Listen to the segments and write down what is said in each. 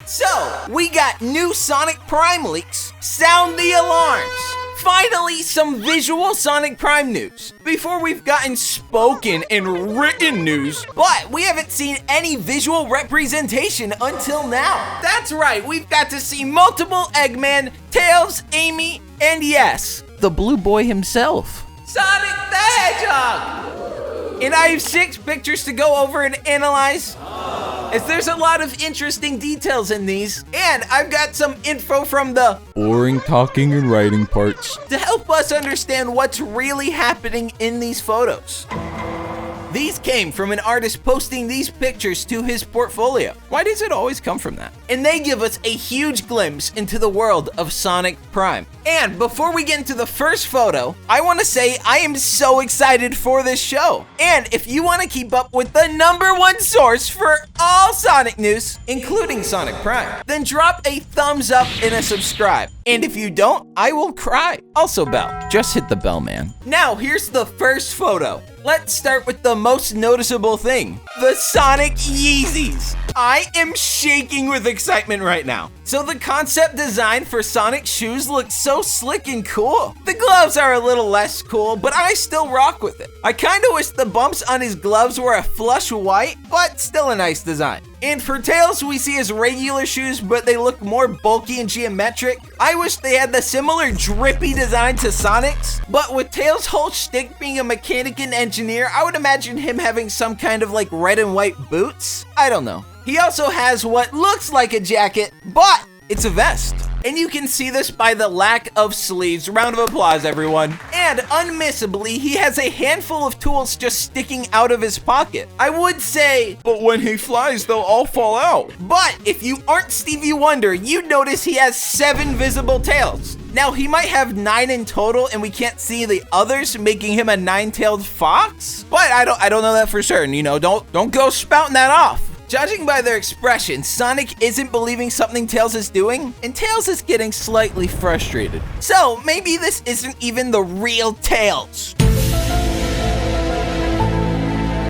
So, we got new Sonic Prime leaks. Sound the alarms. Finally, some visual Sonic Prime news. Before we've gotten spoken and written news, but we haven't seen any visual representation until now. That's right, we've got to see multiple Eggman, Tails, Amy, and yes, the Blue Boy himself, Sonic the Hedgehog. And I have 6 pictures to go over and analyze, as there's a lot of interesting details in these, and I've got some info from the boring talking and writing parts to help us understand what's really happening in these photos. These came from an artist posting these pictures to his portfolio. Why does it always come from that? And they give us a huge glimpse into the world of Sonic Prime. And before we get into the first photo, I want to say I am so excited for this show. And if you want to keep up with the #1 source for all Sonic news, including Sonic Prime, then drop a thumbs up and a subscribe. And if you don't, I will cry. Also bell, just hit the bell, man. Now here's the first photo. Let's start with the most noticeable thing, the Sonic Yeezys. I am shaking with excitement right now. So the concept design for Sonic's shoes looks so slick and cool. The gloves are a little less cool, but I still rock with it. I kinda wish the bumps on his gloves were a flush white, but still a nice design. And for Tails, we see his regular shoes, but they look more bulky and geometric. I wish they had the similar drippy design to Sonic's, but with Tails' whole shtick being a mechanic and engineer, I would imagine him having some kind of like red and white boots. I don't know. He also has what looks like a jacket, but it's a vest. And you can see this by the lack of sleeves. Round of applause, everyone. And unmissably, he has a handful of tools just sticking out of his pocket. I would say, but when he flies, they'll all fall out. But if you aren't Stevie Wonder, you'd notice he has 7 visible tails. Now, he might have 9 in total, and we can't see the others, making him a 9-tailed fox. But I don't know that for certain. You know, don't go spouting that off. Judging by their expression, Sonic isn't believing something Tails is doing, and Tails is getting slightly frustrated. So maybe this isn't even the real Tails.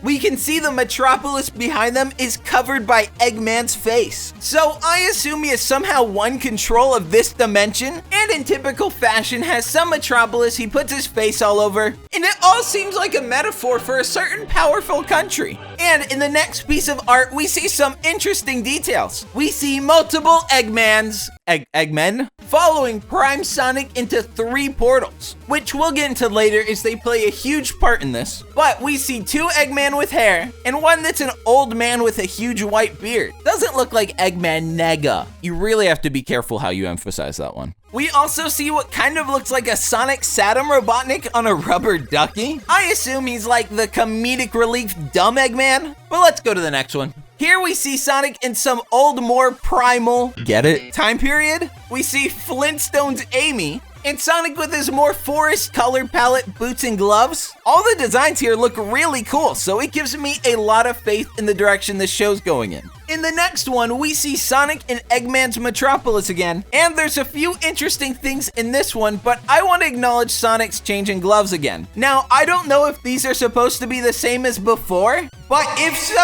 We can see the metropolis behind them is covered by Eggman's face. So I assume he has somehow won control of this dimension, and in typical fashion has some metropolis he puts his face all over, and it all seems like a metaphor for a certain powerful country. And in the next piece of art, we see some interesting details. We see multiple Eggmen following Prime Sonic into 3 portals, which we'll get into later as they play a huge part in this. But we see 2 Eggman with hair, and one that's an old man with a huge white beard. Doesn't look like Eggman Nega. You really have to be careful how you emphasize that one. We also see what kind of looks like a Sonic Saturn Robotnik on a rubber ducky. I assume he's like the comedic relief dumb Eggman, but let's go to the next one. Here we see Sonic in some old, more primal, get it, time period. We see Flintstone's Amy, and Sonic with his more forest color palette, boots, and gloves. All the designs here look really cool, so it gives me a lot of faith in the direction this show's going in. In the next one, we see Sonic in Eggman's Metropolis again, and there's a few interesting things in this one, but I want to acknowledge Sonic's changing gloves again. Now, I don't know if these are supposed to be the same as before, but if so,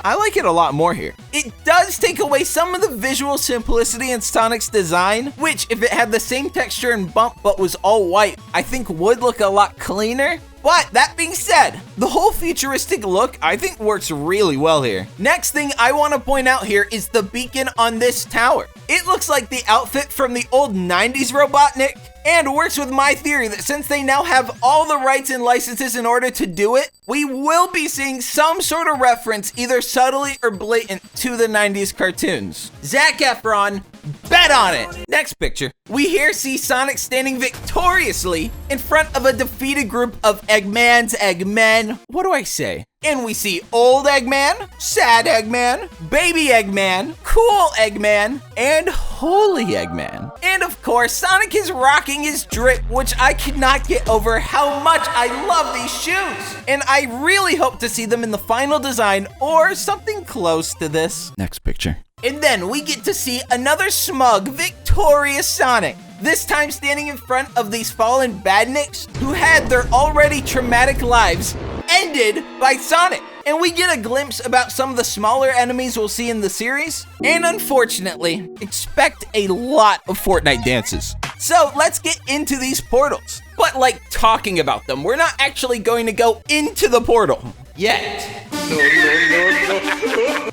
I like it a lot more here. It does take away some of the visual simplicity in Sonic's design, which if it had the same texture and bump but was all white, I think would look a lot cleaner. But that being said, the whole futuristic look I think works really well here. Next thing I want to point out here is the beacon on this tower. It looks like the outfit from the old 90s Robotnik, and works with my theory that since they now have all the rights and licenses in order to do it, we will be seeing some sort of reference, either subtly or blatant, to the 90s cartoons. Zac Efron, bet on it! Next picture. We here see Sonic standing victoriously in front of a defeated group of Eggmen. What do I say? And we see old Eggman, sad Eggman, baby Eggman, cool Eggman, and holy Eggman. And of course, Sonic is rocking his drip, which I cannot get over how much I love these shoes. And I really hope to see them in the final design or something close to this. Next picture. And then we get to see another smug, victorious Sonic. This time standing in front of these fallen badniks who had their already traumatic lives ended by Sonic. and we get a glimpse about some of the smaller enemies we'll see in the series, and unfortunately, expect a lot of Fortnite dances. So let's get into these portals. But like talking about them, we're not actually going to go into the portal yet.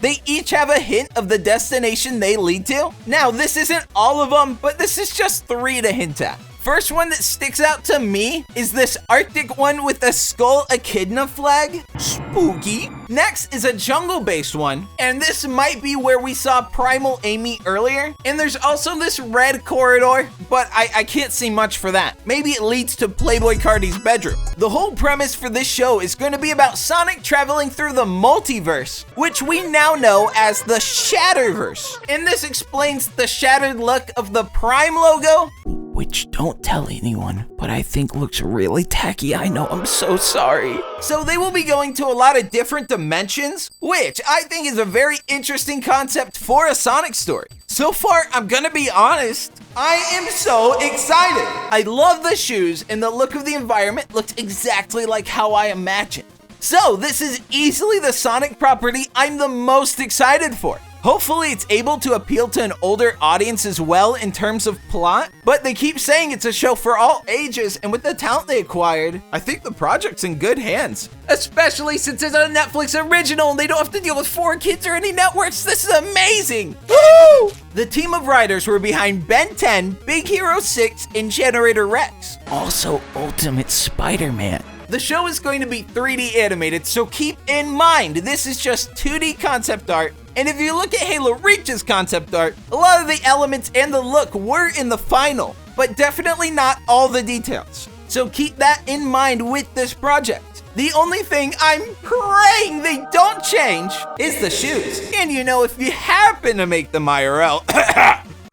They each have a hint of the destination they lead to. Now, this isn't all of them, but this is just 3 to hint at. First one that sticks out to me is this Arctic one with the Skull Echidna flag. Spooky. Next is a jungle-based one, and this might be where we saw Primal Amy earlier. And there's also this red corridor, but I can't see much for that. Maybe it leads to Playboy Cardi's bedroom. The whole premise for this show is going to be about Sonic traveling through the multiverse, which we now know as the Shatterverse. And this explains the shattered look of the Prime logo, which don't tell anyone, but I think looks really tacky. I know, I'm so sorry. So they will be going to a lot of different dimensions, which I think is a very interesting concept for a Sonic story. So far, I'm gonna be honest, I am so excited. I love the shoes, and the look of the environment looks exactly like how I imagined. So this is easily the Sonic property I'm the most excited for. Hopefully it's able to appeal to an older audience as well in terms of plot, but they keep saying it's a show for all ages, and with the talent they acquired, I think the project's in good hands. Especially since it's a Netflix original and they don't have to deal with 4 kids or any networks. This is amazing! Woo! The team of writers were behind Ben 10, Big Hero 6, and Generator Rex. Also Ultimate Spider-Man. The show is going to be 3D animated, so keep in mind, this is just 2D concept art. And if you look at Halo Reach's concept art, a lot of the elements and the look were in the final, but definitely not all the details. So keep that in mind with this project. The only thing I'm praying they don't change is the shoes. And you know, if you happen to make them IRL,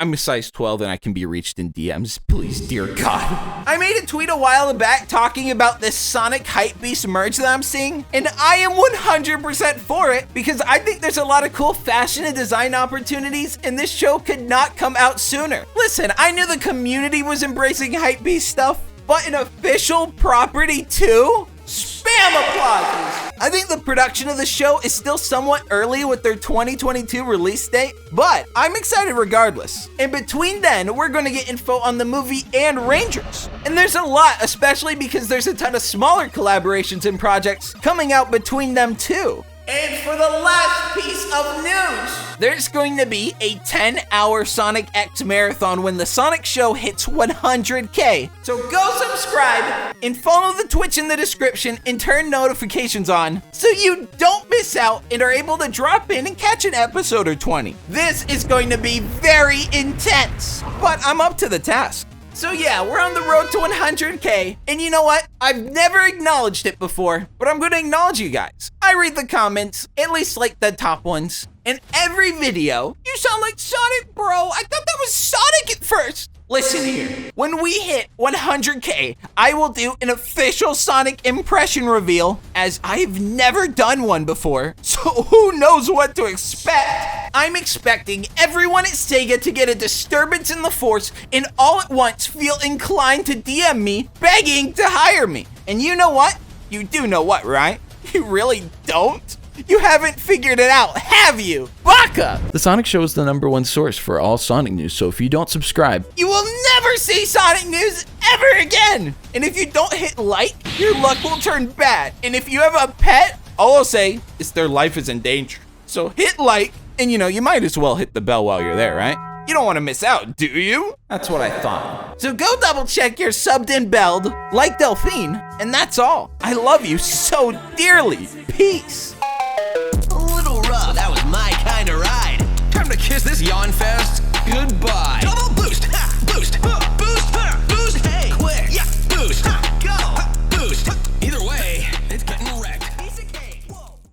I'm a size 12 and I can be reached in DMs, please, dear God. I made a tweet a while back talking about this Sonic Hypebeast merch that I'm seeing, and I am 100% for it because I think there's a lot of cool fashion and design opportunities, and this show could not come out sooner. Listen, I knew the community was embracing Hypebeast stuff, but an official property too? Spam applauses! I think the production of the show is still somewhat early with their 2022 release date, but I'm excited regardless. And between then, we're going to get info on the movie and Rangers. And there's a lot, especially because there's a ton of smaller collaborations and projects coming out between them too. And for the last piece of news, there's going to be a 10-hour Sonic X marathon when the Sonic show hits 100K. So go subscribe and follow the Twitch in the description and turn notifications on so you don't miss out and are able to drop in and catch an episode or 20. This is going to be very intense, but I'm up to the task. So yeah, we're on the road to 100K, and you know what? I've never acknowledged it before, but I'm gonna acknowledge you guys. I read the comments, at least like the top ones, and every video, you sound like Sonic, bro. I thought that was Sonic at first. Listen here, when we hit 100K, I will do an official Sonic impression reveal, as I've never done one before, so who knows what to expect. I'm expecting everyone at SEGA to get a disturbance in the force and all at once feel inclined to DM me, begging to hire me. And you know what? You do know what, right? You really don't? You haven't figured it out, have you? Baka! The Sonic Show is the #1 source for all Sonic news, so if you don't subscribe, you will never see Sonic news ever again! And if you don't hit like, your luck will turn bad. And if you have a pet, all I'll say is their life is in danger. So hit like, and you know, you might as well hit the bell while you're there, right? You don't want to miss out, do you? That's what I thought. So go double check you're subbed and belled, like Delphine, and that's all. I love you so dearly. Peace.